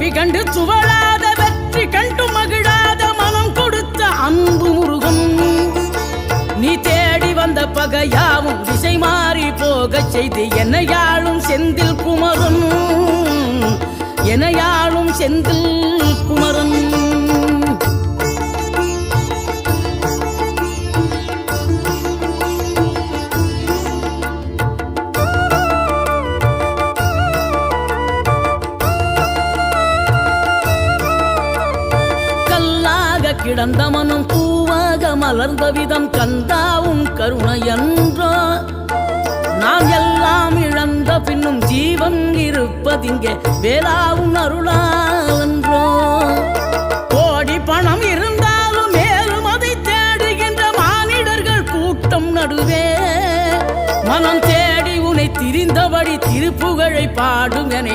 வழி கண்டு துவளாத வெற்றி கண்டு மகிழாத மனம் கொடுத்த அன்பு முருகன். நீ தேடி வந்த பகையாவும் திசை மாறி போகச் செய்து என்னையாளும் செந்தில் குமரன், என்னையாளும் செந்தில் குமரன். கிடந்த மனம் பூவாக மலர்ந்த விதம் கந்தாவும் கருணை என்றோ. நாம் எல்லாம் இழந்த பின்னும் ஜீவன் இருப்பதிங்கே வேளாவும் அருளாவென்றோ. கோடி பணம் இருந்தாலும் மேலும் அதை தேடுகின்ற மானிடர்கள் கூட்டம் நடுவே மனம் தேடி உனை திரிந்தபடி திருப்புகழை பாடும் என